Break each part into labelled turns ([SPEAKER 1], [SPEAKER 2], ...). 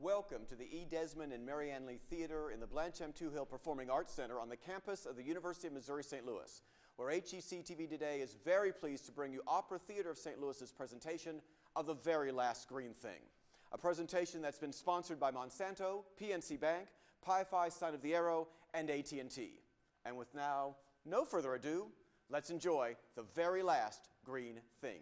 [SPEAKER 1] Welcome to the E. Desmond and Mary Ann Lee Theater in the Blanche M. Touhill Performing Arts Center on the campus of the University of Missouri St. Louis, where HEC TV today is very pleased to bring you Opera Theater of St. Louis's presentation of The Very Last Green Thing, a presentation that's been sponsored by Monsanto, PNC Bank, Pi-Fi, Sign of the Arrow, and AT&T. And with now no further ado, let's enjoy The Very Last Green Thing.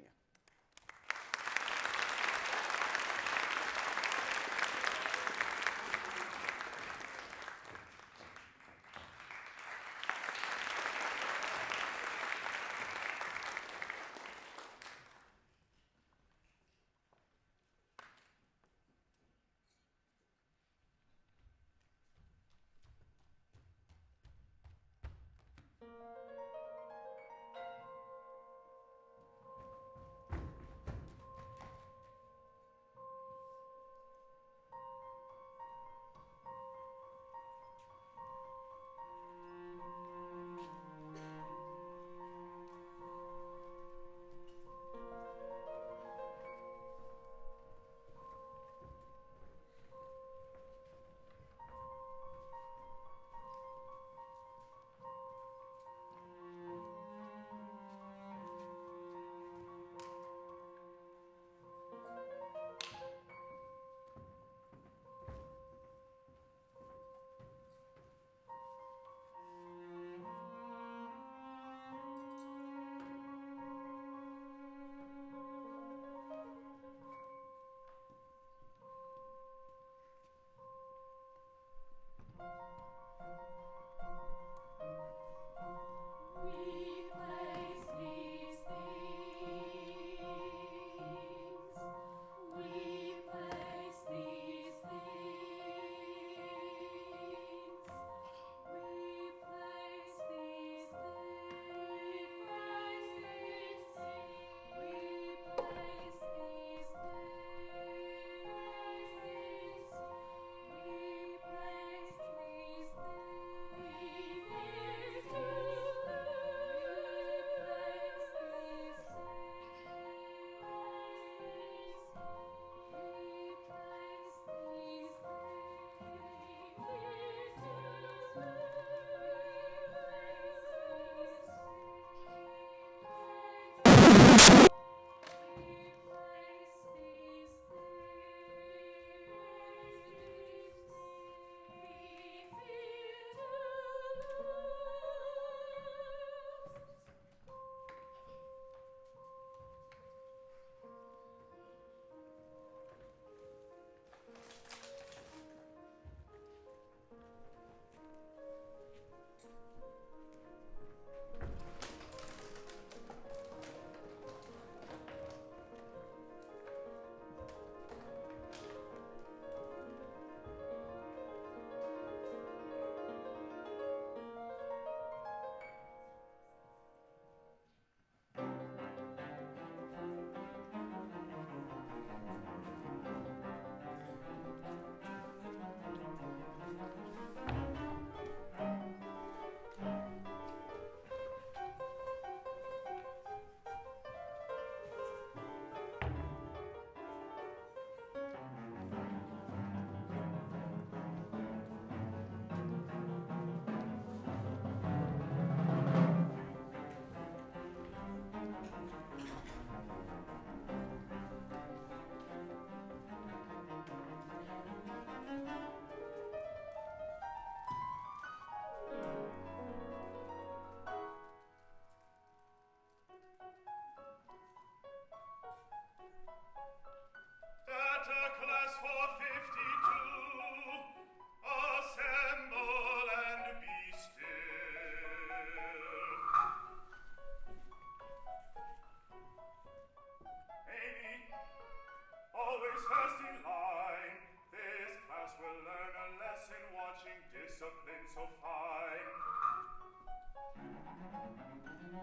[SPEAKER 2] Discipline so fine.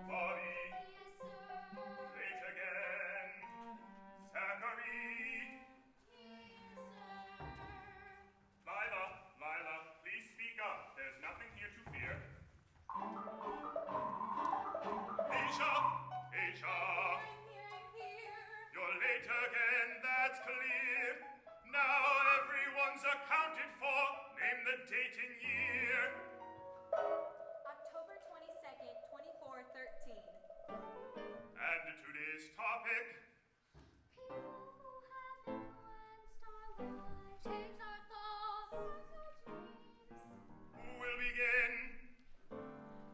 [SPEAKER 2] Body. Yes, sir. Late again. Zachary. Here, sir. Lila, please speak up. There's nothing here to fear. Asia.
[SPEAKER 3] I'm here.
[SPEAKER 2] You're late again, that's clear. Now everyone's funds accounted for. Name the date and year.
[SPEAKER 4] October 22nd, 2413.
[SPEAKER 2] And today's topic.
[SPEAKER 3] People who have influenced our lives, changed our thoughts, our dreams.
[SPEAKER 2] Who will begin?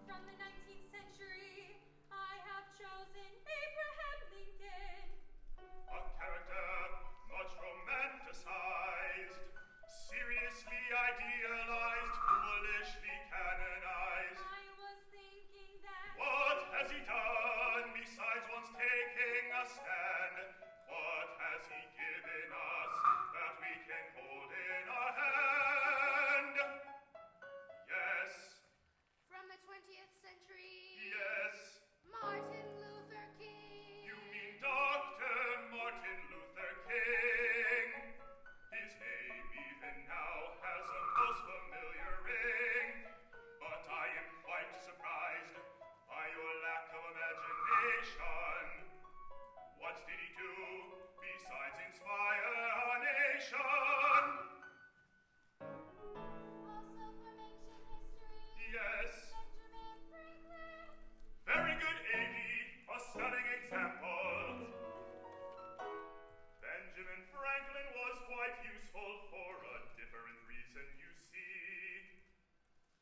[SPEAKER 4] From the 19th century, I have chosen Abraham Lincoln.
[SPEAKER 2] A character much romanticized, seriously idealized, foolishly canonized.
[SPEAKER 4] I was thinking that
[SPEAKER 2] What has he done besides once taking a stand? What has he given us that we can hold in our hand? Yes,
[SPEAKER 3] From the 20th century,
[SPEAKER 2] yes,
[SPEAKER 3] Martin Luther King.
[SPEAKER 2] you mean Dr. Martin Luther King. His name even now has a most familiar ring. But I am quite surprised by your lack of imagination. What did he do besides inspire a nation?
[SPEAKER 3] Also from ancient history,
[SPEAKER 2] Yes,
[SPEAKER 3] Benjamin Franklin.
[SPEAKER 2] very good, A.D., a stunning example. Benjamin Franklin was quite useful for a different reason, you see.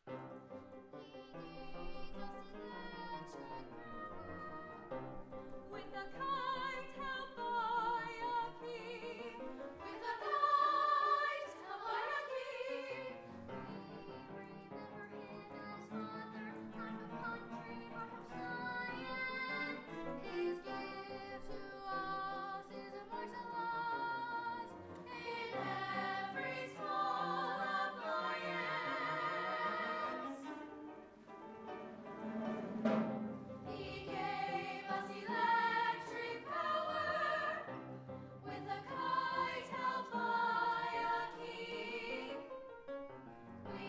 [SPEAKER 3] He gave us electric power.
[SPEAKER 4] with a kite held by a king.
[SPEAKER 3] With a kite held by a king. We remember him as father, life of country, heart of science. His gift to us is immortalized in every small appliance. He gave us electric power with a kite held by a king. We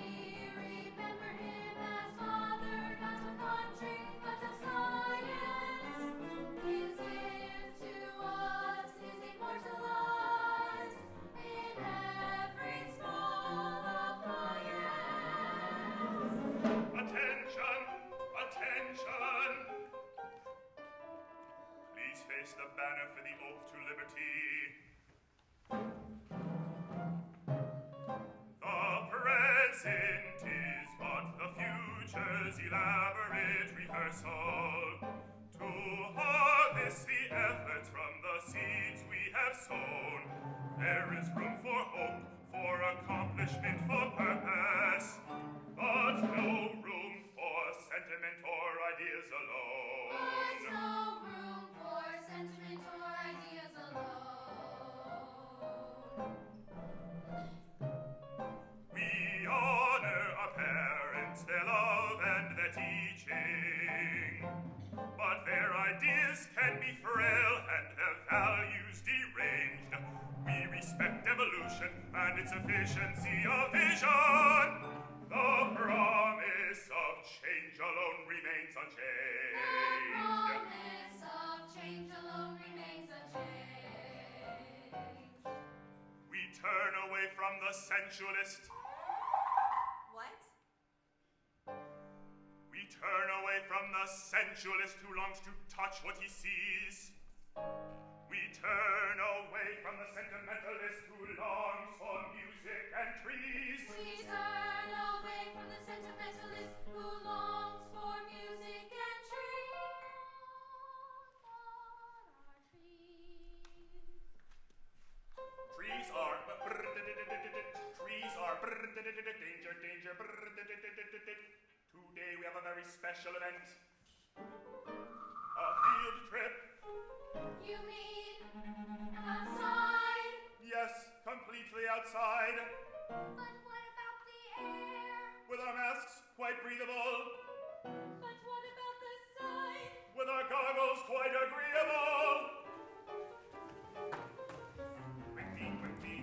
[SPEAKER 3] remember him as father, not of country, but of science. His gift to us is immortalized in every small appliance.
[SPEAKER 2] Attention! Attention! Please face the banner for the oath to liberty. The present is but the future's elaborate rehearsal. To harvest the efforts from the seeds we have sown, there is room for hope, for accomplishment, for purpose, but no room for sentiment or ideas
[SPEAKER 3] There's
[SPEAKER 2] alone.
[SPEAKER 3] no room for sentiment or ideas alone.
[SPEAKER 2] We honor our parents, their love and their teaching, but their ideas can be frail and their values deranged. We respect evolution and its efficiency of vision. The promise of change alone remains
[SPEAKER 3] The
[SPEAKER 2] unchanged.
[SPEAKER 3] promise of change alone remains unchanged.
[SPEAKER 2] We turn away from the sensualist.
[SPEAKER 4] What?
[SPEAKER 2] We turn away from the sensualist who longs to touch what he sees. We turn away from the sentimentalist who longs for music and trees.
[SPEAKER 3] We turn away from the sentimentalist who longs for music and trees.
[SPEAKER 2] Trees are danger, danger. Today we have a very special event. A field trip.
[SPEAKER 3] You mean outside?
[SPEAKER 2] Yes, completely outside.
[SPEAKER 3] But what about the air?
[SPEAKER 2] With our masks quite breathable.
[SPEAKER 4] But what about the sign?
[SPEAKER 2] With our goggles quite agreeable. Quickly, quickly.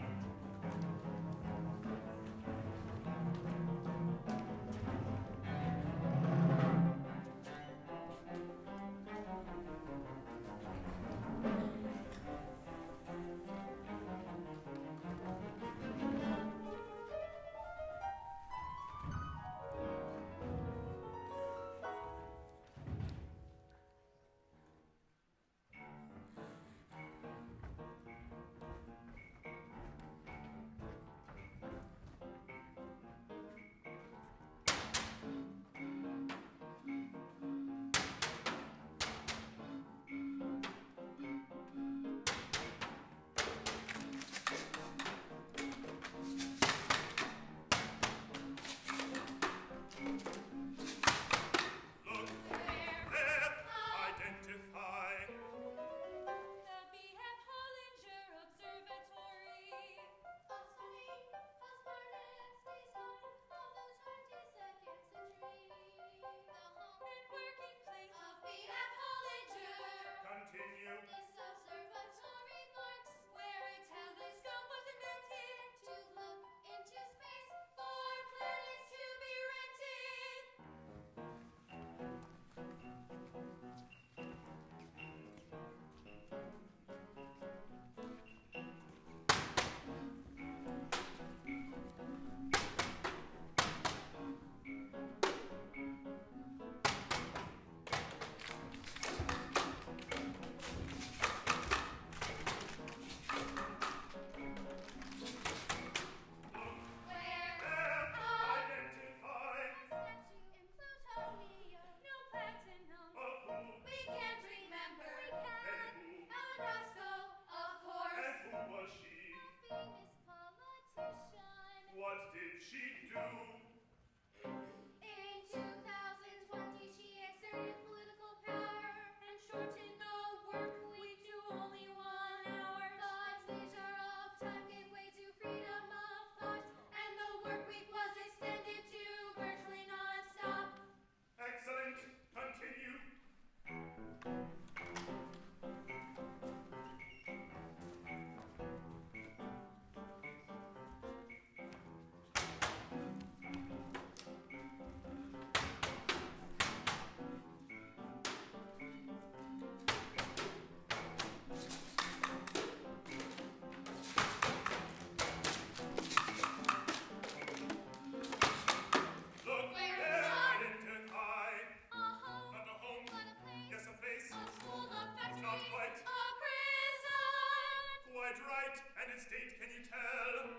[SPEAKER 2] its date can you tell?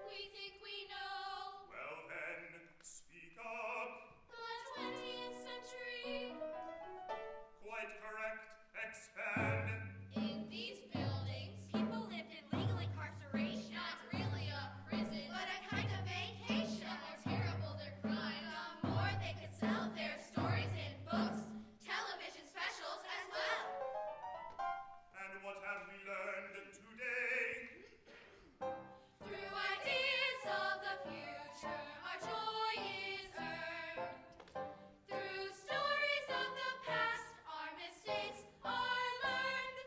[SPEAKER 4] We think we know.
[SPEAKER 2] Well then, speak up.
[SPEAKER 4] The 20th century.
[SPEAKER 2] Quite correct. Expand.
[SPEAKER 4] In these buildings, people lived in legal incarceration. Not really a prison, but a kind of vacation. The more terrible their crime, the more they could sell their stories in books, television specials as well.
[SPEAKER 2] And what have we learned today?
[SPEAKER 4] Through ideas of the future, our joy is earned. Through stories of the past, our mistakes are learned.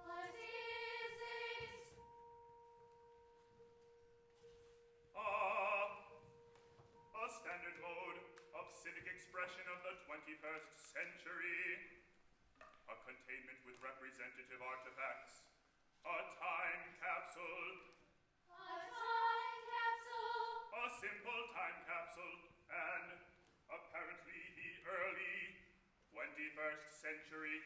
[SPEAKER 4] What is it?
[SPEAKER 2] A standard mode of civic expression of the 21st century. A containment with representative artifacts. A time capsule.
[SPEAKER 4] A time capsule.
[SPEAKER 2] A simple time capsule. And apparently the early 21st century.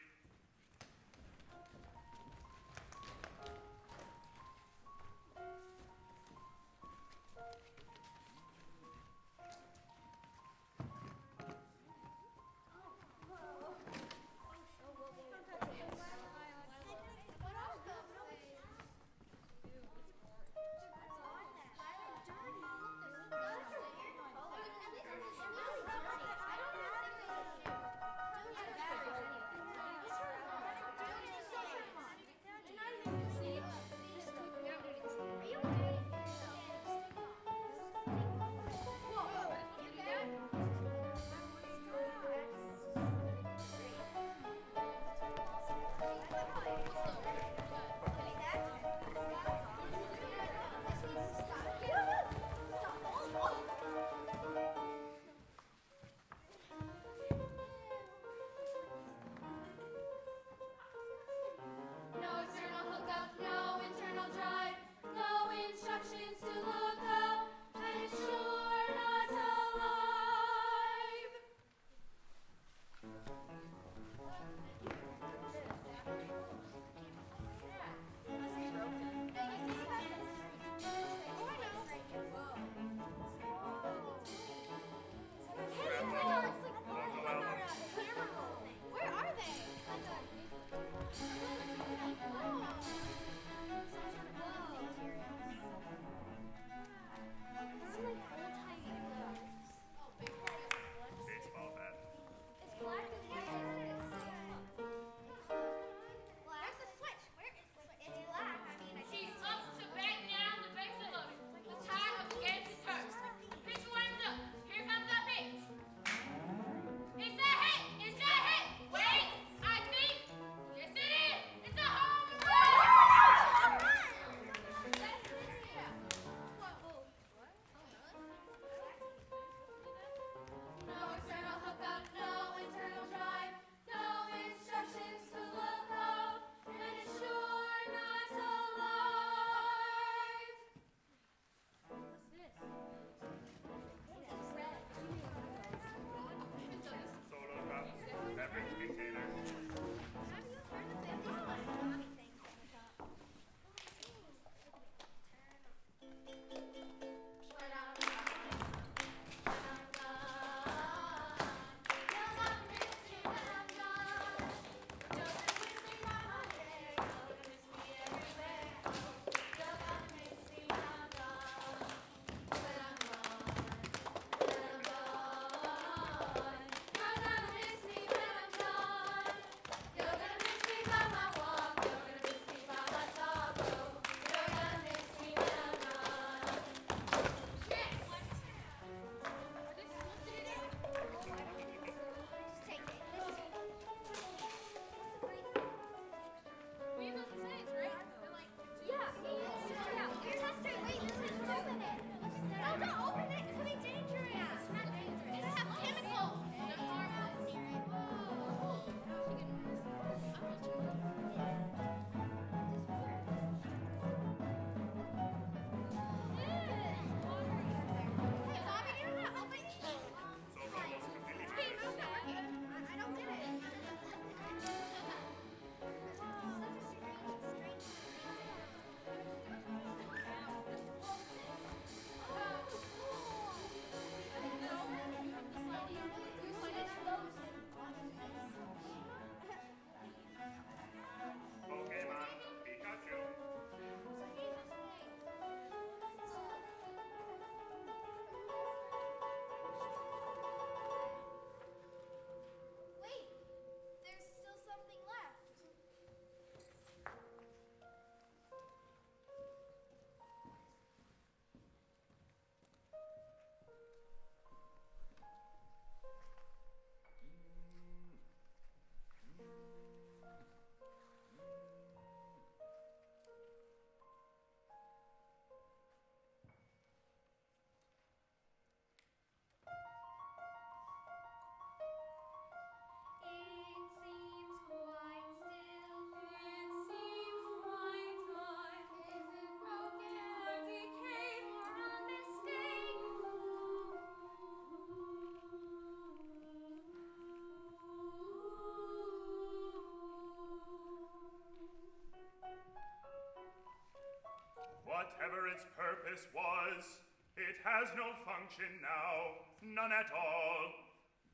[SPEAKER 2] its purpose was. It has no function now, none at all.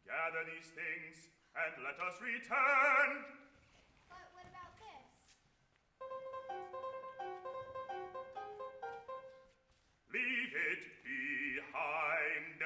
[SPEAKER 2] Gather these things and let us return.
[SPEAKER 3] But what about this?
[SPEAKER 2] Leave it behind.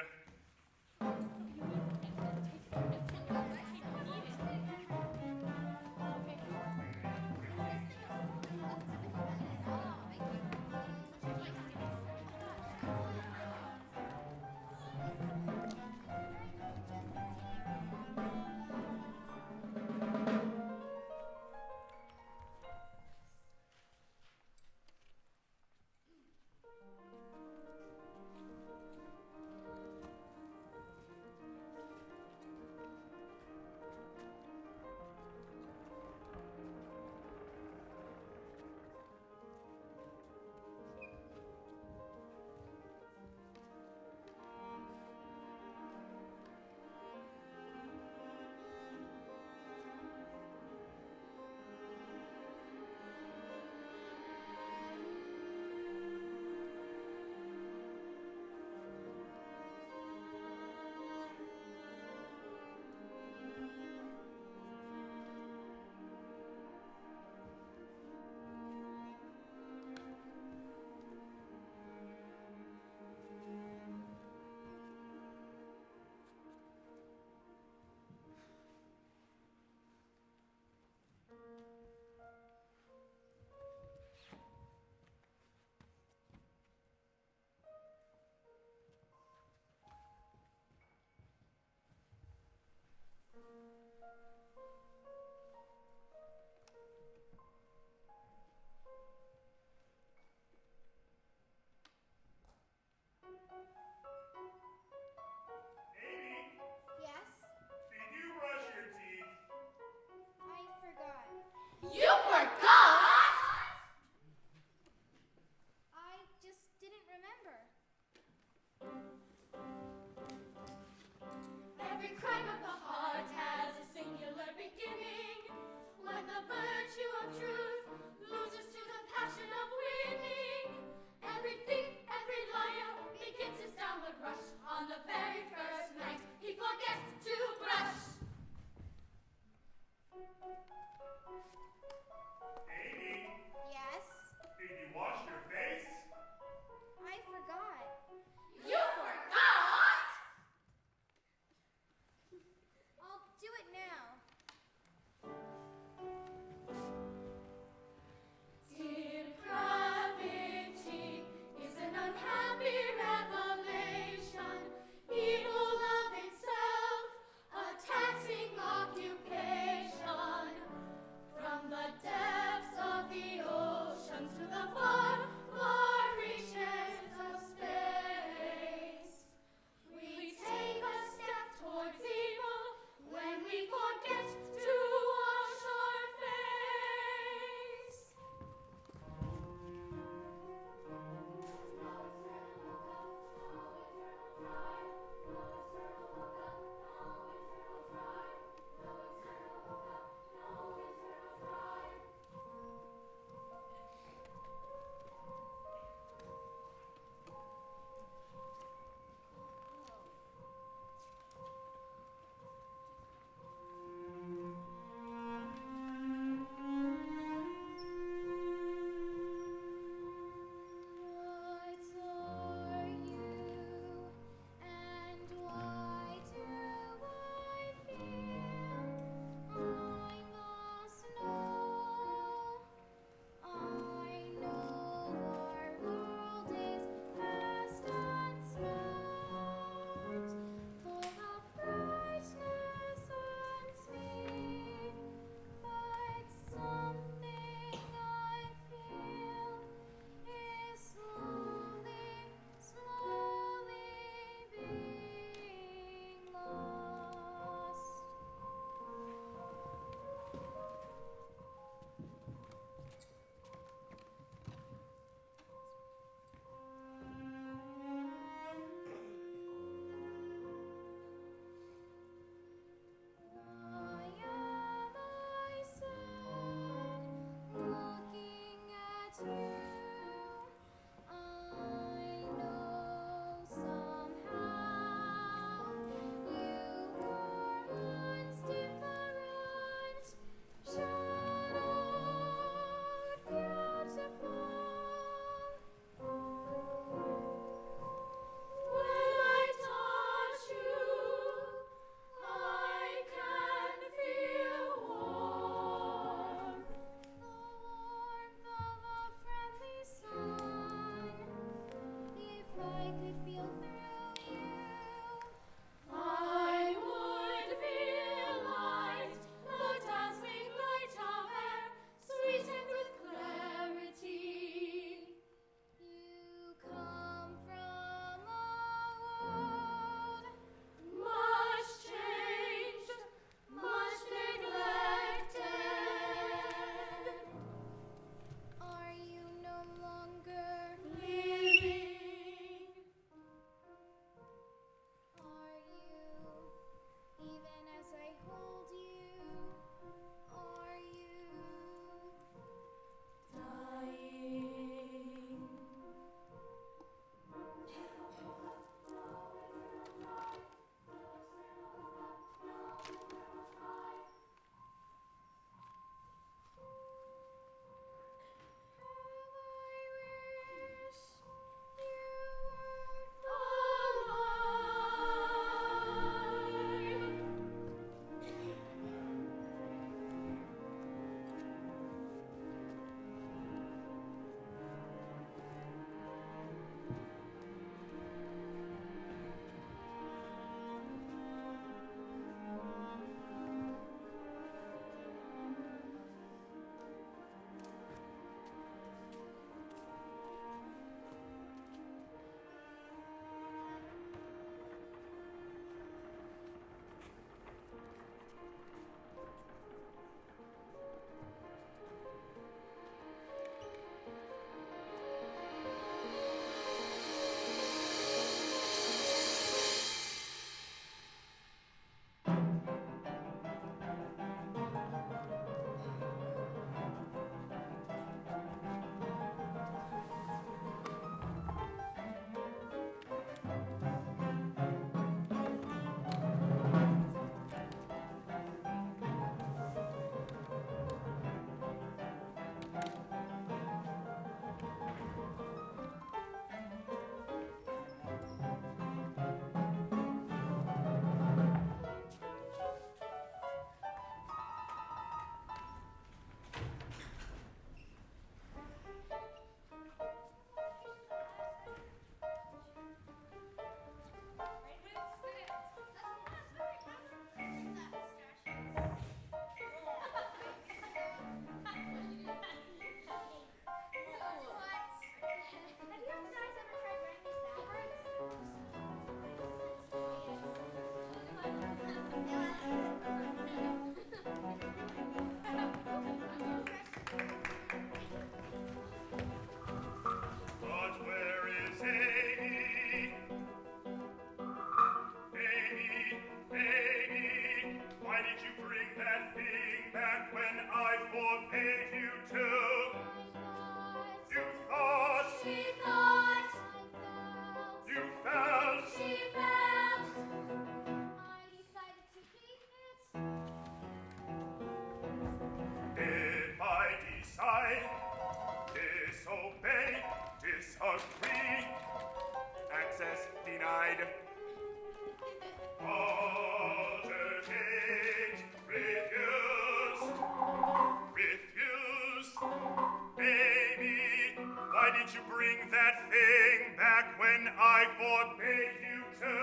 [SPEAKER 2] Why did you bring that thing back when I forbade you to?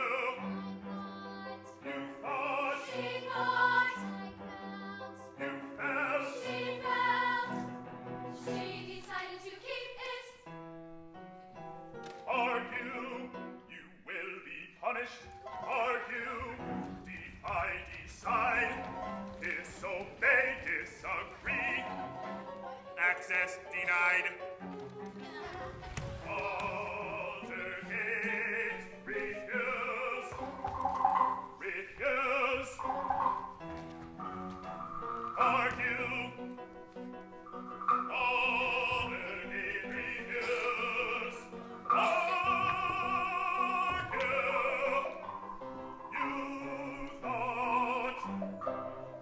[SPEAKER 2] You thought,
[SPEAKER 3] She thought,
[SPEAKER 2] you felt,
[SPEAKER 3] she felt, she decided to keep it.
[SPEAKER 2] argue, you will be punished. Argue, defy, decide, disobey, disagree, access denied. Alternate, refuse, refuse, argue, alternate, refuse, argue. You thought,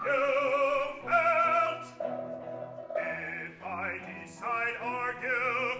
[SPEAKER 2] you felt, if I decide, argue,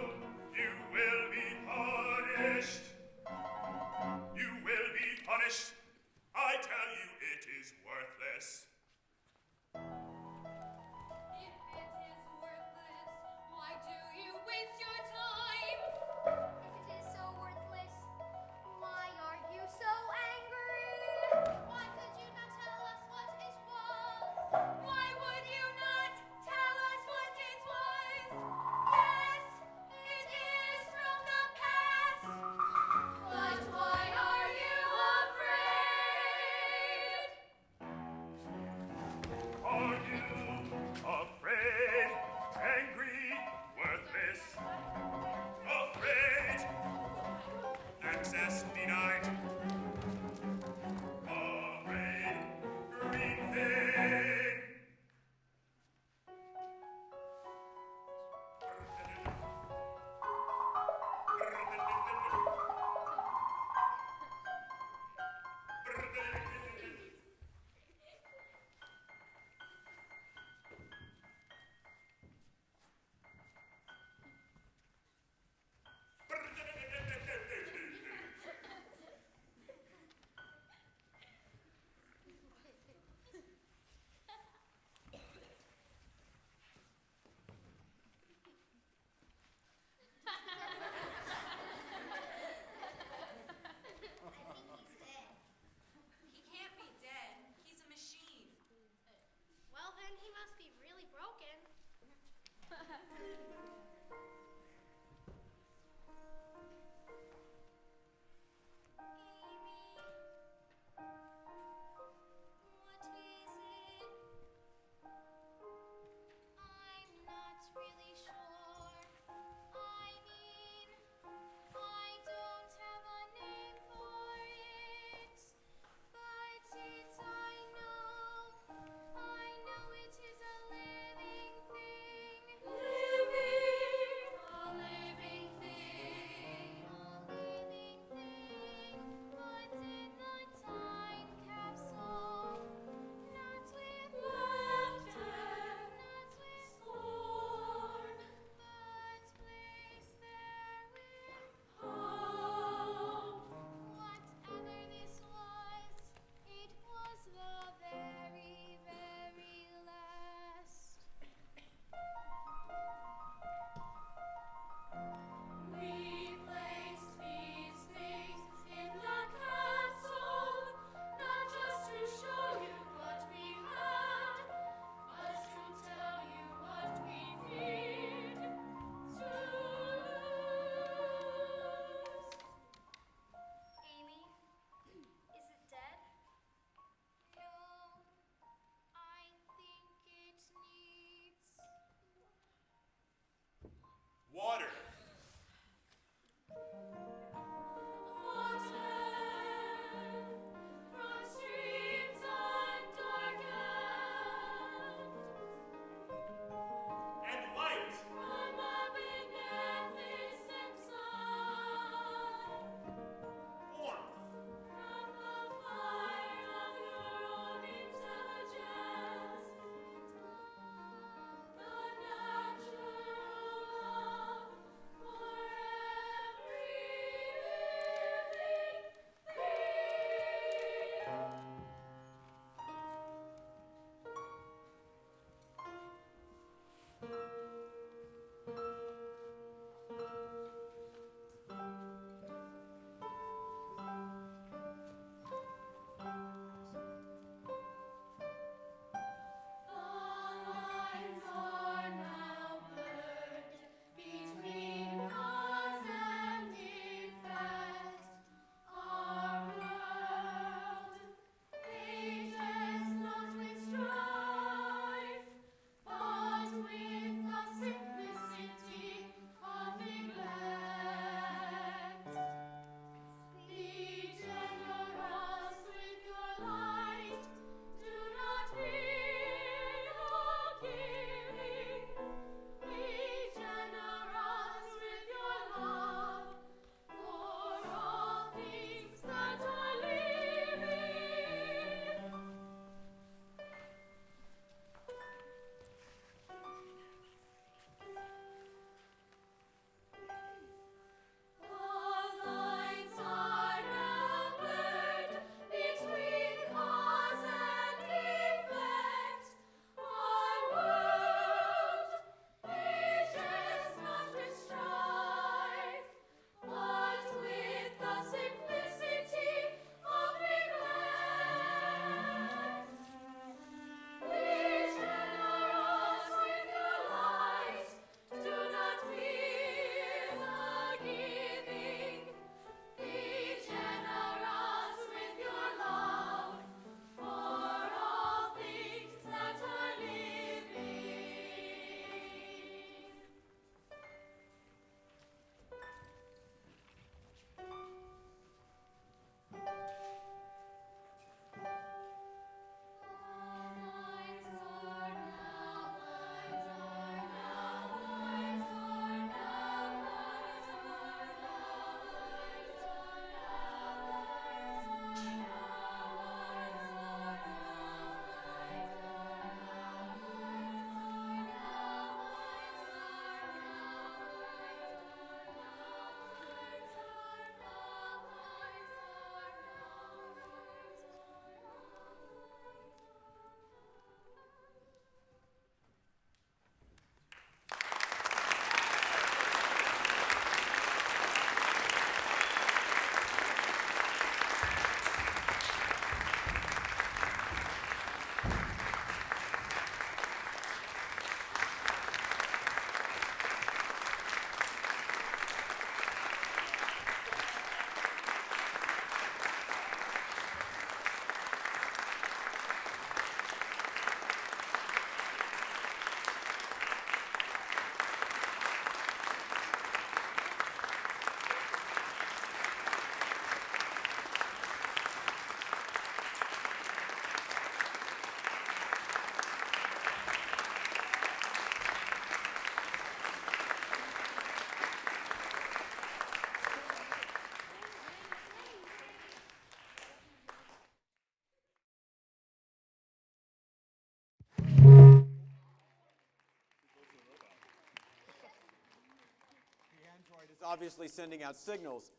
[SPEAKER 1] obviously sending out signals.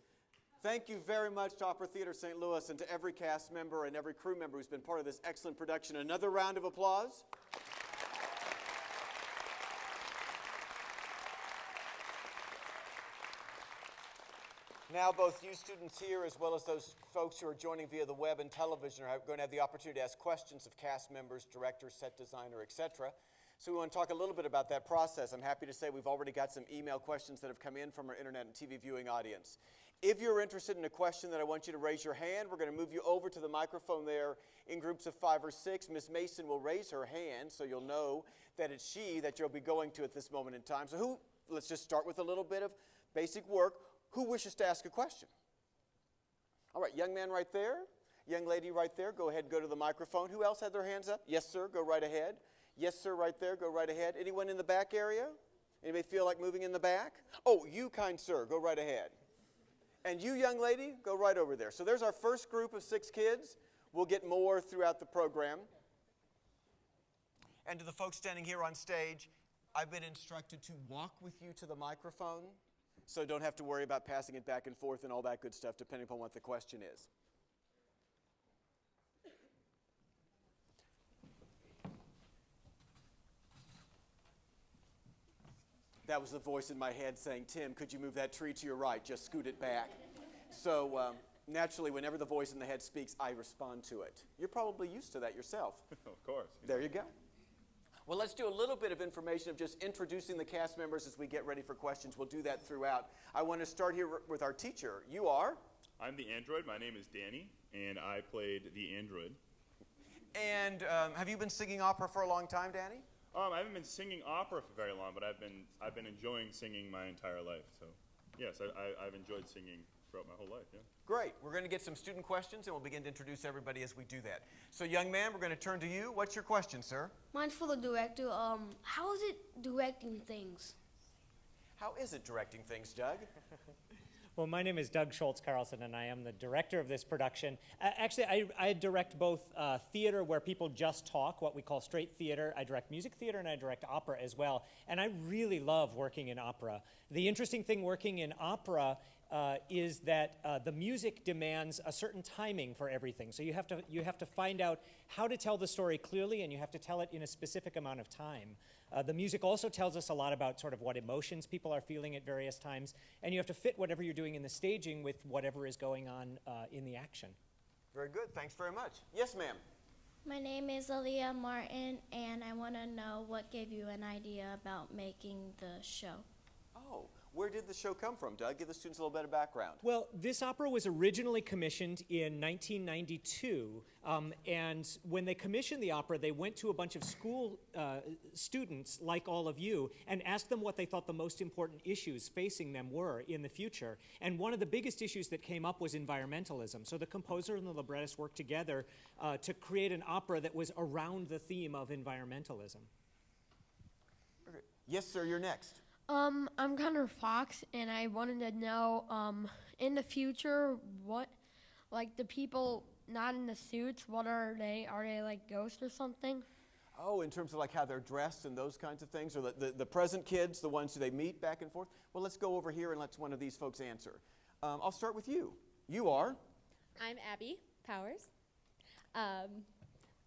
[SPEAKER 1] Thank you very much to Opera Theater St. Louis and to every cast member and every crew member who's been part of this excellent production. Another round of applause. Now, both you students here as well as those folks who are joining via the web and television are going to have the opportunity to ask questions of cast members, directors, set designer, etc. So we want to talk a little bit about that process. I'm happy to say we've already got some email questions that have come in from our internet and TV viewing audience. If you're interested in a question that I want you to raise your hand, we're going to move you over to the microphone there in groups of 5 or 6. Miss Mason will raise her hand so you'll know that it's she that you'll be going to at this moment in time. So let's just start with a little bit of basic work. Who wishes to ask a question? All right, young man right there, young lady right there, go ahead and go to the microphone. Who else had their hands up? Yes, sir, go right ahead. Yes, sir, right there, go right ahead. Anyone in the back area? Anybody feel like moving in the back? Oh, you, kind sir, go right ahead. And you, young lady, go right over there. So there's our first group of 6 kids. We'll get more throughout the program. And to the folks standing here on stage, I've been instructed to walk with you to the microphone, so don't have to worry about passing it back and forth and all that good stuff, depending upon what the question is. That was the voice in my head saying, Tim, could you move that tree to your right? Just scoot it back. So naturally, whenever the voice in the head speaks, I respond to it. You're probably used to that yourself.
[SPEAKER 2] Of course.
[SPEAKER 1] There you go. Well, let's do a little bit of information of just introducing the cast members as we get ready for questions. We'll do that throughout. I want to start here with our teacher. You are?
[SPEAKER 2] I'm the android. My name is Danny, and I played the android.
[SPEAKER 1] And have you been singing opera for a long time, Danny?
[SPEAKER 2] I haven't been singing opera for very long, but I've been enjoying singing my entire life. So, yes, I've enjoyed singing throughout my whole life, yeah.
[SPEAKER 1] Great. We're going to get some student questions, and we'll begin to introduce everybody as we do that. So, young man, we're going to turn to you. What's your question, sir?
[SPEAKER 5] Mine's for the director. How is it directing things?
[SPEAKER 1] How is it directing things, Doug?
[SPEAKER 6] Well, my name is Doug Schultz-Carlson, and I am the director of this production. Actually, I direct both theater, where people just talk, what we call straight theater. I direct music theater, and I direct opera as well. And I really love working in opera. The interesting thing working in opera is that the music demands a certain timing for everything. So you have to find out how to tell the story clearly, and you have to tell it in a specific amount of time. The music also tells us a lot about sort of what emotions people are feeling at various times, and you have to fit whatever you're doing in the staging with whatever is going on in the action.
[SPEAKER 1] Very good. Thanks very much. Yes, ma'am.
[SPEAKER 3] My name is Aaliyah Martin, and I want to know what gave you an idea about making the show.
[SPEAKER 1] Oh, where did the show come from, Doug? Give the students a little bit of background.
[SPEAKER 6] Well, this opera was originally commissioned in 1992, and when they commissioned the opera, they went to a bunch of school students, like all of you, and asked them what they thought the most important issues facing them were in the future. And one of the biggest issues that came up was environmentalism. So the composer and the librettist worked together to create an opera that was around the theme of environmentalism.
[SPEAKER 1] Okay. Yes, sir, you're next.
[SPEAKER 5] I'm Connor Fox, and I wanted to know, in the future, what, like, the people not in the suits, what are they? Are they, like, ghosts or something?
[SPEAKER 1] Oh, in terms of, like, how they're dressed and those kinds of things? Or the present kids, the ones who they meet back and forth? Well, let's go over here and let one of these folks answer. I'll start with you. You are?
[SPEAKER 7] I'm Abby Powers.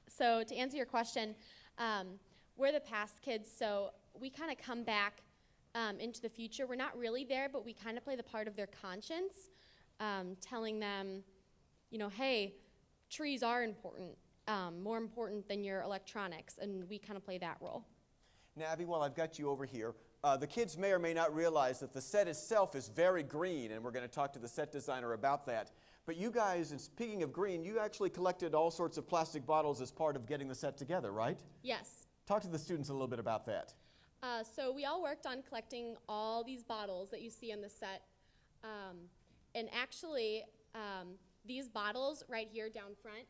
[SPEAKER 7] So to answer your question, we're the past kids, so we kind of come back into the future. We're not really there, but we kind of play the part of their conscience, telling them, you know, hey, trees are important, more important than your electronics, and we kind of play that role.
[SPEAKER 1] Now, Abby, while I've got you over here, the kids may or may not realize that the set itself is very green, and we're going to talk to the set designer about that. But you guys, and speaking of green, you actually collected all sorts of plastic bottles as part of getting the set together, right?
[SPEAKER 7] Yes.
[SPEAKER 1] Talk to the students a little bit about that.
[SPEAKER 7] So we all worked on collecting all these bottles that you see on the set. And actually, these bottles right here down front,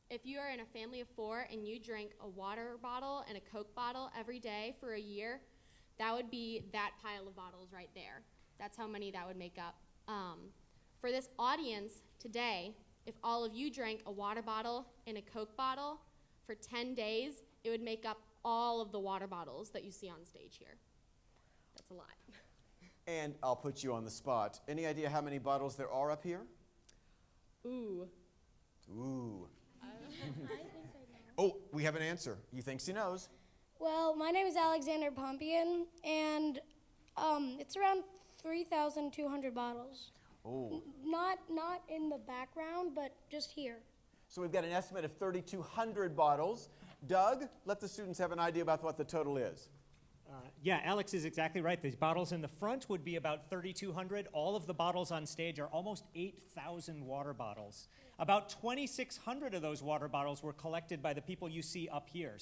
[SPEAKER 7] if you are in a family of 4 and you drink a water bottle and a Coke bottle every day for a year, that would be that pile of bottles right there. That's how many that would make up. For this audience today, if all of you drank a water bottle and a Coke bottle for 10 days, it would make up all of the water bottles that you see on stage here. That's a lot.
[SPEAKER 1] And I'll put you on the spot. Any idea how many bottles there are up here?
[SPEAKER 7] Ooh.
[SPEAKER 1] Ooh. Oh, we have an answer. He thinks he knows.
[SPEAKER 8] Well, my name is Alexander Pompian, and it's around 3,200 bottles.
[SPEAKER 1] Oh.
[SPEAKER 8] Not in the background, but just here.
[SPEAKER 1] So we've got an estimate of 3,200 bottles. Doug, let the students have an idea about what the total is.
[SPEAKER 6] Yeah, Alex is exactly right. These bottles in the front would be about 3,200. All of the bottles on stage are almost 8,000 water bottles. About 2,600 of those water bottles were collected by the people you see up here.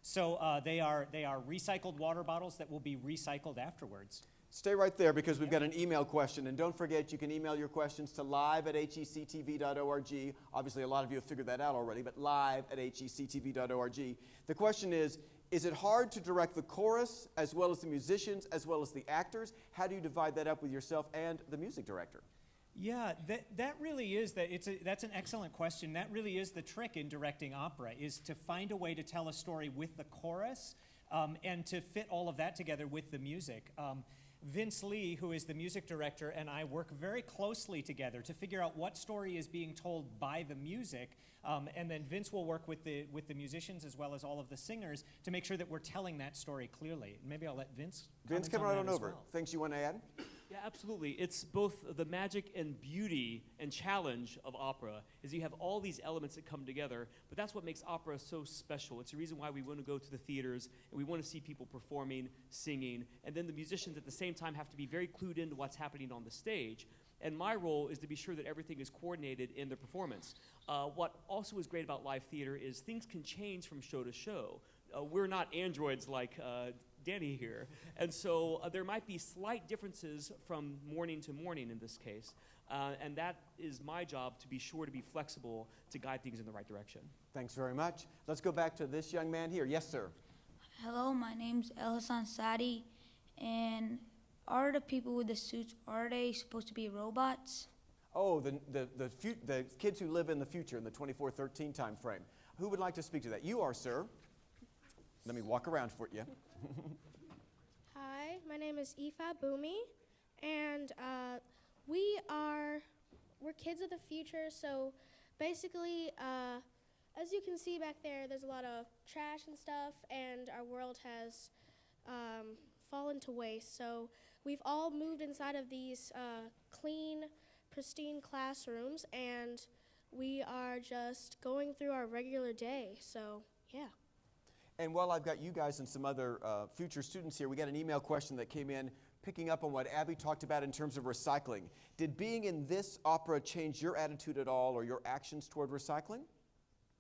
[SPEAKER 6] So they are recycled water bottles that will be recycled afterwards.
[SPEAKER 1] Stay right there because we've got an email question. And don't forget, you can email your questions to live@hectv.org. Obviously, a lot of you have figured that out already, but live@hectv.org. The question is it hard to direct the chorus as well as the musicians as well as the actors? How do you divide that up with yourself and the music director?
[SPEAKER 6] Yeah, that really is, that's an excellent question. That really is the trick in directing opera, is to find a way to tell a story with the chorus and to fit all of that together with the music. Vince Lee, who is the music director, and I work very closely together to figure out what story is being told by the music, and then Vince will work with the musicians as well as all of the singers to make sure that we're telling that story clearly. Maybe I'll let Vince comment
[SPEAKER 1] come
[SPEAKER 6] on
[SPEAKER 1] right
[SPEAKER 6] that
[SPEAKER 1] on
[SPEAKER 6] as
[SPEAKER 1] over.
[SPEAKER 6] well.
[SPEAKER 1] Things you want to add?
[SPEAKER 9] Yeah, absolutely. It's both the magic and beauty and challenge of opera is you have all these elements that come together, but that's what makes opera so special. It's the reason why we want to go to the theaters and we want to see people performing, singing, and then the musicians at the same time have to be very clued into what's happening on the stage. And my role is to be sure that everything is coordinated in the performance. What also is great about live theater is things can change from show to show. We're not androids like Danny here. And so there might be slight differences from morning to morning in this case. And that is my job, to be sure to be flexible to guide things in the right direction.
[SPEAKER 1] Thanks very much. Let's go back to this young man here. Yes, sir.
[SPEAKER 10] Hello, my name's Elhasan Sadi, and are the people with the suits, are they supposed to be robots?
[SPEAKER 1] Oh, the kids who live in the future in the 2413 time frame. Who would like to speak to that? You are, sir. Let me walk around for you.
[SPEAKER 11] Hi, my name is Aoife Boomy, and we're kids of the future, so basically, as you can see back there's a lot of trash and stuff, and our world has fallen to waste, so we've all moved inside of these clean, pristine classrooms, and we are just going through our regular day, so yeah.
[SPEAKER 1] And while I've got you guys and some other future students here, we got an email question that came in picking up on what Abby talked about in terms of recycling. Did being in this opera change your attitude at all or your actions toward recycling?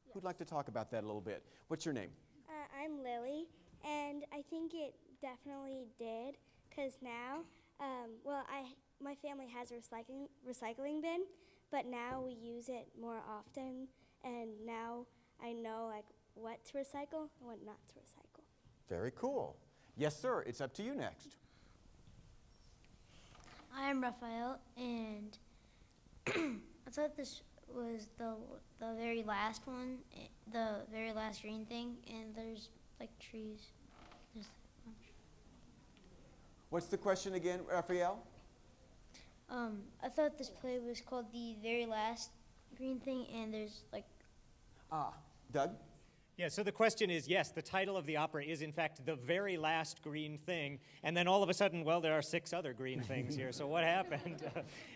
[SPEAKER 1] Yes. Who'd like to talk about that a little bit? What's your name?
[SPEAKER 3] I'm Lily, and I think it definitely did, because now, my family has a recycling bin, but now we use it more often, and now I know what to recycle and what not to recycle.
[SPEAKER 1] Very cool. Yes, sir. It's up to you next.
[SPEAKER 10] I'm Raphael, and I thought this was the very last one, the very last green thing, and there's like trees. There's a bunch.
[SPEAKER 1] What's the question again, Raphael?
[SPEAKER 10] I thought this play was called The Very Last Green Thing, and there's like...
[SPEAKER 1] Doug?
[SPEAKER 6] Yeah, so the question is, yes, the title of the opera is in fact The Very Last Green Thing, and then all of a sudden, well, there are 6 other green things here, so what happened?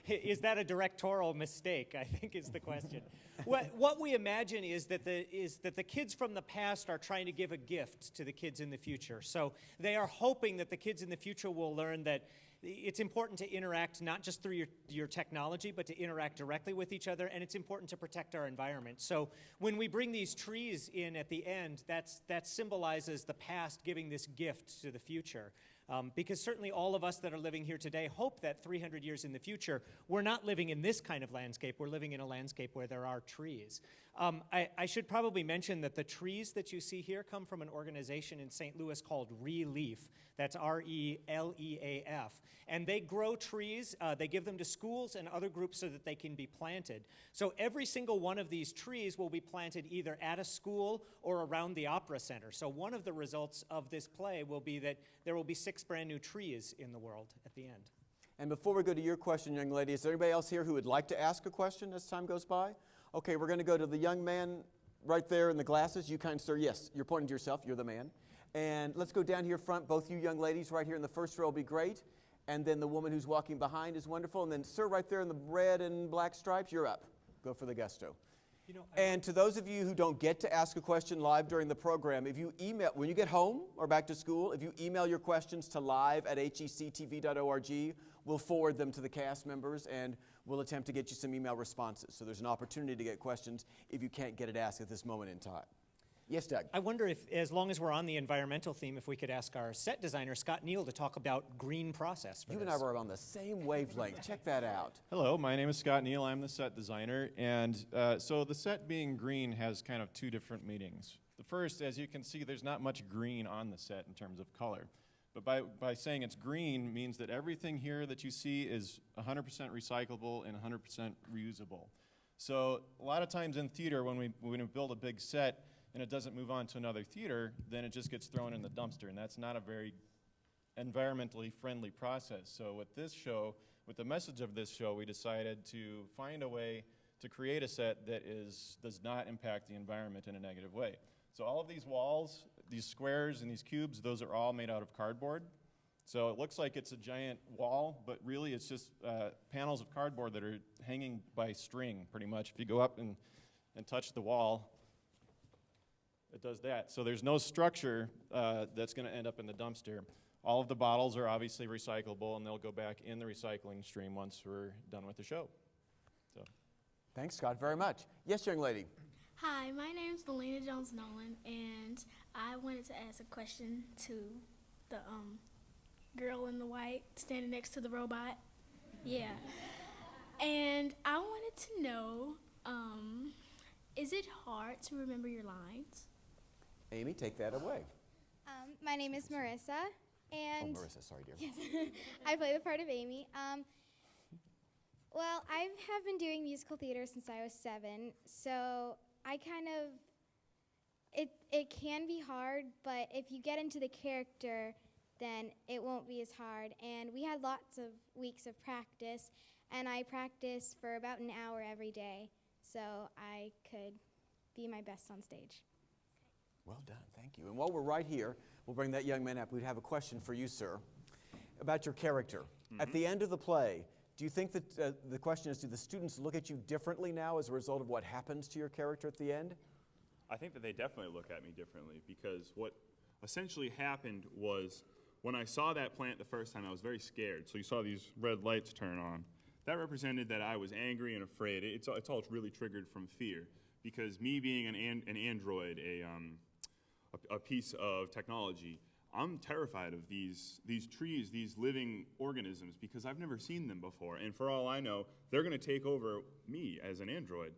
[SPEAKER 6] Is that a directorial mistake, I think is the question. What we imagine is that the kids from the past are trying to give a gift to the kids in the future. So they are hoping that the kids in the future will learn that it's important to interact not just through your technology, but to interact directly with each other, and it's important to protect our environment. So when we bring these trees in at the end, that symbolizes the past giving this gift to the future. Because certainly all of us that are living here today hope that 300 years in the future, we're not living in this kind of landscape, we're living in a landscape where there are trees. I should probably mention that the trees that you see here come from an organization in St. Louis called Relief. That's R-E-L-E-A-F. And they grow trees, they give them to schools and other groups so that they can be planted. So every single one of these trees will be planted either at a school or around the Opera Center. So one of the results of this play will be that there will be 6 6 brand new trees in the world at the end.
[SPEAKER 1] And before we go to your question, young lady, is there anybody else here who would like to ask a question as time goes by? Okay, we're going to go to the young man right there in the glasses. You kind sir, yes, you're pointing to yourself. You're the man. And let's go down here front. Both you young ladies right here in the first row will be great. And then the woman who's walking behind is wonderful. And then sir right there in the red and black stripes, you're up. Go for the gusto.
[SPEAKER 6] You know,
[SPEAKER 1] And to those of you who don't get to ask a question live during the program, if you email, when you get home or back to school, if you email your questions to live@hectv.org, we'll forward them to the cast members and we'll attempt to get you some email responses. So there's an opportunity to get questions if you can't get it asked at this moment in time. Yes, Doug?
[SPEAKER 6] I wonder if, as long as we're on the environmental theme, if we could ask our set designer, Scott Neal, to talk about green process for
[SPEAKER 1] You
[SPEAKER 6] this.
[SPEAKER 1] and I were on the same wavelength. Check that out.
[SPEAKER 12] Hello, my name is Scott Neal. I'm the set designer. And so the set being green has kind of 2 different meanings. The first, as you can see, there's not much green on the set in terms of color. But by saying it's green means that everything here that you see is 100% recyclable and 100% reusable. So a lot of times in theater, when we build a big set, and it doesn't move on to another theater, then it just gets thrown in the dumpster, and that's not a very environmentally friendly process. So with this show, with the message of this show, we decided to find a way to create a set that does not impact the environment in a negative way. So all of these walls, these squares and these cubes, those are all made out of cardboard. So it looks like it's a giant wall, but really it's just panels of cardboard that are hanging by string, pretty much. If you go up and touch the wall, it does that. So there's no structure that's going to end up in the dumpster. All of the bottles are obviously recyclable, and they'll go back in the recycling stream once we're done with the show. So,
[SPEAKER 1] Thanks, Scott, very much. Yes, young lady?
[SPEAKER 13] Hi, my name is Melina Jones-Nolan, and I wanted to ask a question to the girl in the white standing next to the robot. Yeah. And I wanted to know, is it hard to remember your lines?
[SPEAKER 1] Amy, take that away.
[SPEAKER 14] My name is Marissa, and
[SPEAKER 1] Marissa, sorry, dear.
[SPEAKER 14] yes, I play the part of Amy. Well, I have been doing musical theater since I was 7, so I kind of, it can be hard, but if you get into the character, then it won't be as hard. And we had lots of weeks of practice, and I practiced for about an hour every day, so I could be my best on stage.
[SPEAKER 1] Well done, thank you. And while we're right here, we'll bring that young man up. We'd have a question for you, sir, about your character. At the end of the play, do you think that, the question is, do the students look at you differently now as a result of what happens to your character at the end?
[SPEAKER 2] I think that they definitely look at me differently, because what essentially happened was when I saw that plant the first time, I was very scared. So you saw these red lights turn on. That represented that I was angry and afraid. It's all really triggered from fear, because me being an android, a piece of technology, I'm terrified of these trees, these living organisms, because I've never seen them before. And for all I know, they're going to take over me as an android.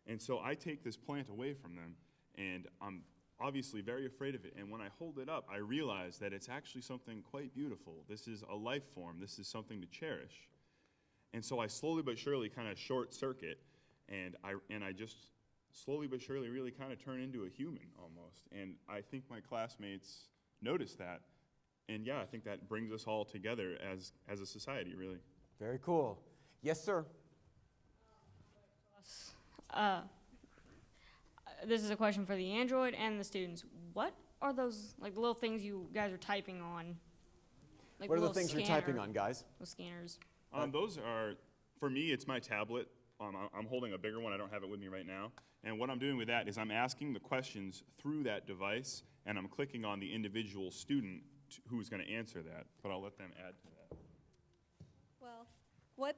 [SPEAKER 2] And so I take this plant away from them, and I'm obviously very afraid of it. And when I hold it up, I realize that it's actually something quite beautiful. This is a life form. This is something to cherish. And so I slowly but surely kind of short circuit, and I just slowly but surely really kind of turn into a human almost. And I think my classmates notice that. And yeah, I think that brings us all together as a society, really.
[SPEAKER 1] Very cool. Yes, sir?
[SPEAKER 15] This is a question for the android and the students. What are those like little things you guys are typing on? Like
[SPEAKER 1] What are the things you're typing on, guys?
[SPEAKER 15] Those scanners.
[SPEAKER 2] Those are, for me, it's my tablet. I'm holding a bigger one. I don't have it with me right now. And what I'm doing with that is I'm asking the questions through that device, and I'm clicking on the individual student who's going to answer that. But I'll let them add to that.
[SPEAKER 16] Well, what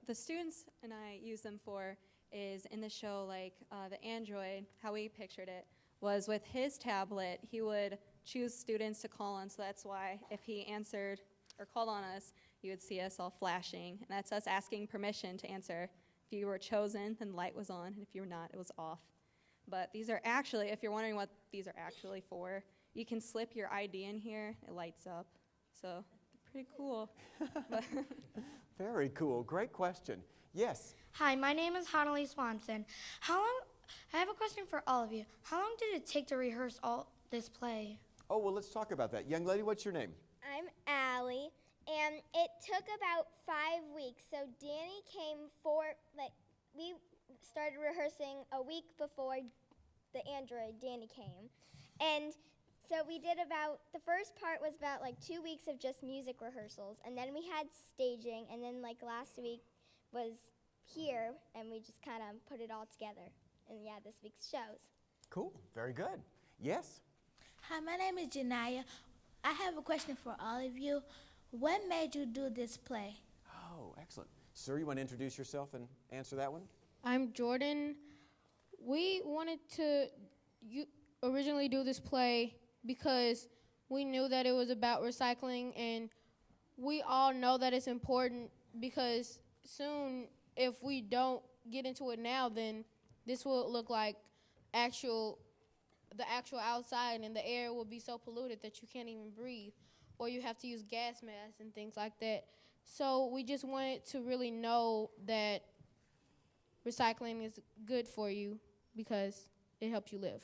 [SPEAKER 16] the students and I use them for is in the show, like the android, how we pictured it, was with his tablet, he would choose students to call on. So that's why if he answered or called on us, you would see us all flashing. And that's us asking permission to answer. If you were chosen, then the light was on, and if you were not, it was off. But these are actually, if you're wondering what these are actually for, you can slip your ID in here, it lights up. So they're pretty cool.
[SPEAKER 1] Very cool. Great question. Yes?
[SPEAKER 8] Hi, my name is Hanali Swanson. I have a question for all of you. How long did it take to rehearse all this play?
[SPEAKER 1] Oh, well, let's talk about that. Young lady, what's your name?
[SPEAKER 17] I'm Allie, and it took about 5 weeks. So Danny came we started rehearsing a week before the android, Danny came. And so we did the first part was about 2 weeks of just music rehearsals, and then we had staging, and then last week was here, and we just kind of put it all together. And yeah, this week's shows.
[SPEAKER 1] Cool, very good. Yes?
[SPEAKER 18] Hi, my name is Janaya. I have a question for all of you. What made you do this play?
[SPEAKER 1] Oh, excellent. Sir, you want to introduce yourself and answer that one?
[SPEAKER 19] I'm Jordan. We wanted to originally do this play because we knew that it was about recycling, and we all know that it's important because soon, if we don't get into it now, then this will look like the actual outside, and the air will be so polluted that you can't even breathe, or you have to use gas masks and things like that. So we just wanted to really know that recycling is good for you because it helps you live.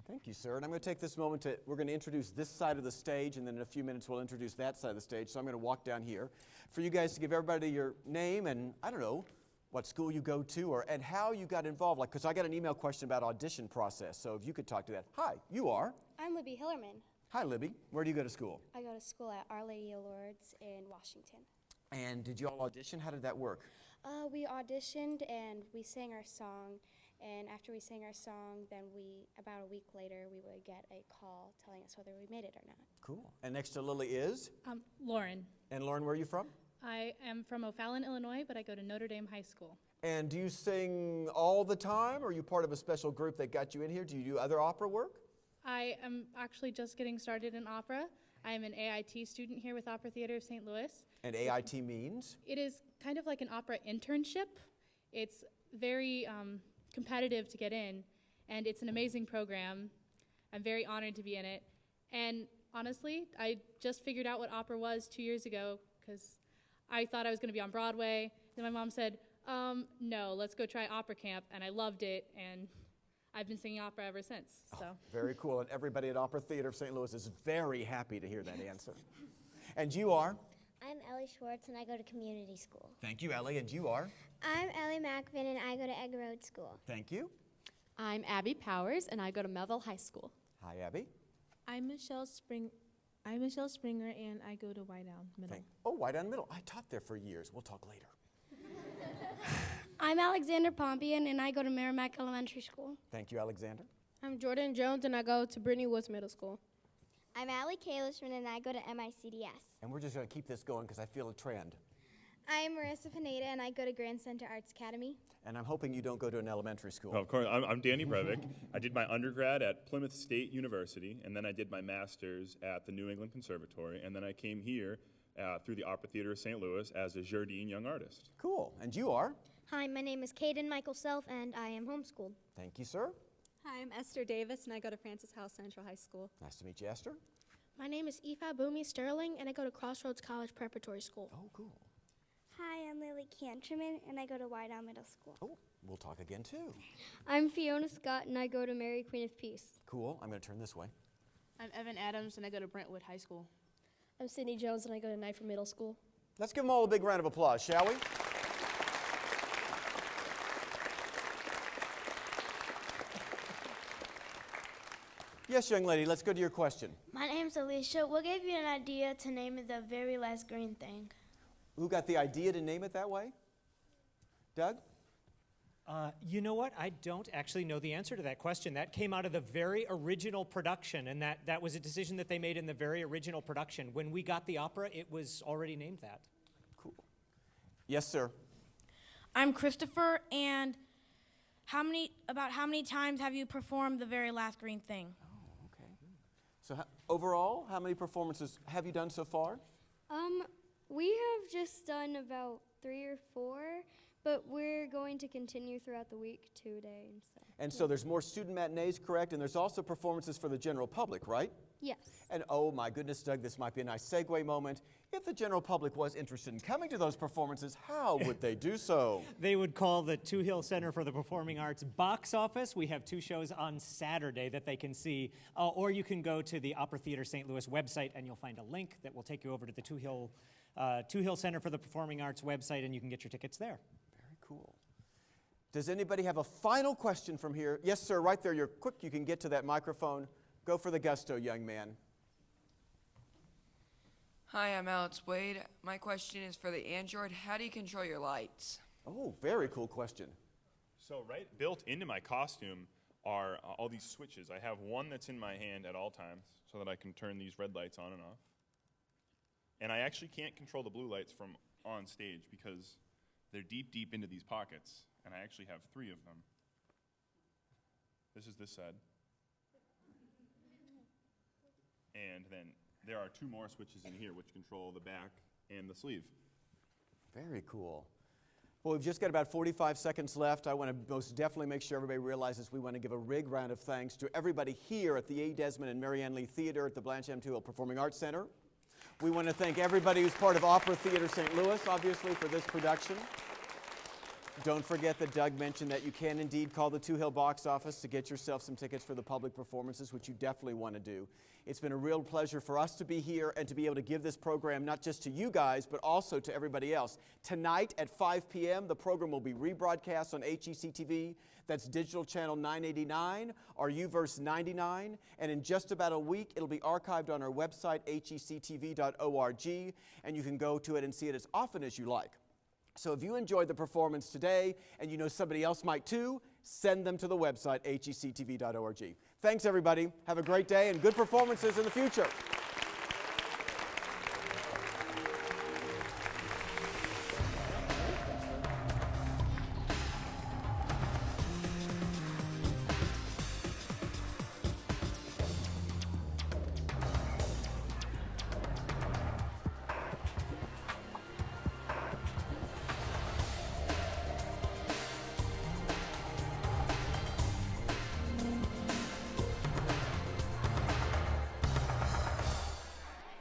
[SPEAKER 1] Thank you, sir. And I'm going to take this moment we're going to introduce this side of the stage, and then in a few minutes we'll introduce that side of the stage. So I'm going to walk down here for you guys to give everybody your name and, I don't know, what school you go to and how you got involved. Because I got an email question about audition process, so if you could talk to that. Hi, you are?
[SPEAKER 20] I'm Libby Hillerman.
[SPEAKER 1] Hi, Libby. Where do you go to school?
[SPEAKER 20] I go to school at Our Lady of Lourdes in Washington.
[SPEAKER 1] And did you all audition? How did that work?
[SPEAKER 20] We auditioned and we sang our song. And after we sang our song, then about a week later, we would get a call telling us whether we made it or not.
[SPEAKER 1] Cool. And next to Lily is?
[SPEAKER 21] Lauren.
[SPEAKER 1] And Lauren, where are you from?
[SPEAKER 21] I am from O'Fallon, Illinois, but I go to Notre Dame High School.
[SPEAKER 1] And do you sing all the time, or are you part of a special group that got you in here? Do you do other opera work?
[SPEAKER 21] I am actually just getting started in opera. I am an AIT student here with Opera Theater of St. Louis.
[SPEAKER 1] And AIT means?
[SPEAKER 21] It is kind of like an opera internship. It's very competitive to get in, and it's an amazing program. I'm very honored to be in it. And honestly, I just figured out what opera was 2 years ago because I thought I was going to be on Broadway. Then my mom said, no, let's go try opera camp, and I loved it, and I've been singing opera ever since. So.
[SPEAKER 1] Very cool, and everybody at Opera Theater of St. Louis is very happy to hear that answer. And you are?
[SPEAKER 17] I'm Ellie Schwartz, and I go to community school.
[SPEAKER 1] Thank you, Ellie. And you are?
[SPEAKER 17] I'm Ellie Macvin, and I go to Egg Road School.
[SPEAKER 1] Thank you.
[SPEAKER 7] I'm Abby Powers, and I go to Melville High School.
[SPEAKER 1] Hi, Abby.
[SPEAKER 22] I'm Michelle Springer, and I go to Whiteown Middle.
[SPEAKER 1] Whiteown Middle. I taught there for years. We'll talk later.
[SPEAKER 8] I'm Alexander Pompian, and I go to Merrimack Elementary School.
[SPEAKER 1] Thank you, Alexander.
[SPEAKER 19] I'm Jordan Jones, and I go to Brittany Woods Middle School.
[SPEAKER 17] I'm Allie Kalishman, and I go to MICDS.
[SPEAKER 1] And we're just going to keep this going because I feel a trend.
[SPEAKER 23] I'm Marissa Pineda, and I go to Grand Center Arts Academy.
[SPEAKER 1] And I'm hoping you don't go to an elementary school.
[SPEAKER 24] Oh, of course. I'm Danny Breivik. I did my undergrad at Plymouth State University, and then I did my master's at the New England Conservatory, and then I came here through the Opera Theater of St. Louis as a Jardine Young Artist.
[SPEAKER 1] Cool. And you are?
[SPEAKER 25] Hi, my name is Caden Michael Self, and I am homeschooled.
[SPEAKER 1] Thank you, sir.
[SPEAKER 16] Hi, I'm Esther Davis, and I go to Francis House Central High School.
[SPEAKER 1] Nice to meet you, Esther.
[SPEAKER 11] My name is Aoife Boomy Sterling, and I go to Crossroads College Preparatory School.
[SPEAKER 1] Oh, cool.
[SPEAKER 3] Hi, I'm Lily Canterman, and I go to Whiteown Middle School.
[SPEAKER 1] Oh, we'll talk again, too.
[SPEAKER 25] I'm Fiona Scott, and I go to Mary Queen of Peace.
[SPEAKER 1] Cool. I'm going to turn this way.
[SPEAKER 26] I'm Evan Adams, and I go to Brentwood High School.
[SPEAKER 27] I'm Sydney Jones, and I go to Knifer Middle School.
[SPEAKER 1] Let's give them all a big round of applause, shall we? Yes, young lady, let's go to your question.
[SPEAKER 18] My name's Alicia. What gave you an idea to name it The Very Last Green Thing?
[SPEAKER 1] Who got the idea to name it that way? Doug?
[SPEAKER 6] You know what? I don't actually know the answer to that question. That came out of the very original production, and that was a decision that they made in the very original production. When we got the opera, it was already named that.
[SPEAKER 1] Cool. Yes, sir.
[SPEAKER 28] I'm Christopher, and how many times have you performed The Very Last Green Thing?
[SPEAKER 1] So overall, how many performances have you done so far?
[SPEAKER 25] We have just done about 3 or 4, but we're going to continue throughout the week today and stuff.
[SPEAKER 1] And so there's more student matinees, correct? And there's also performances for the general public, right?
[SPEAKER 27] Yes.
[SPEAKER 1] And oh my goodness, Doug, this might be a nice segue moment. If the general public was interested in coming to those performances, how would they do so?
[SPEAKER 6] They would call the Touhill Center for the Performing Arts box office. We have 2 shows on Saturday that they can see. Or you can go to the Opera Theater St. Louis website and you'll find a link that will take you over to the Touhill Center for the Performing Arts website, and you can get your tickets there.
[SPEAKER 1] Very cool. Does anybody have a final question from here? Yes, sir, right there. You're quick. You can get to that microphone. Go for the gusto, young man.
[SPEAKER 4] Hi, I'm Alex Wade. My question is for the Android. How do you control your lights?
[SPEAKER 1] Oh, very cool question.
[SPEAKER 24] So built into my costume are all these switches. I have one that's in my hand at all times so that I can turn these red lights on and off. And I actually can't control the blue lights from on stage because they're deep, deep into these pockets. And I actually have 3 of them. This is this side. And then there are 2 more switches in here which control the back and the sleeve.
[SPEAKER 1] Very cool. Well, we've just got about 45 seconds left. I want to most definitely make sure everybody realizes we want to give a big round of thanks to everybody here at the A. Desmond and Marianne Lee Theater at the Blanche M. Touhill Performing Arts Center. We want to thank everybody who's part of Opera Theater St. Louis, obviously, for this production. Don't forget that Doug mentioned that you can indeed call the Touhill box office to get yourself some tickets for the public performances, which you definitely want to do. It's been a real pleasure for us to be here and to be able to give this program not just to you guys, but also to everybody else. Tonight at 5 p.m., the program will be rebroadcast on HEC TV. That's digital channel 989 or UVerse 99. And in just about a week, it'll be archived on our website, hectv.org, and you can go to it and see it as often as you like. So if you enjoyed the performance today and you know somebody else might too, send them to the website, hectv.org. Thanks, everybody. Have a great day and good performances in the future.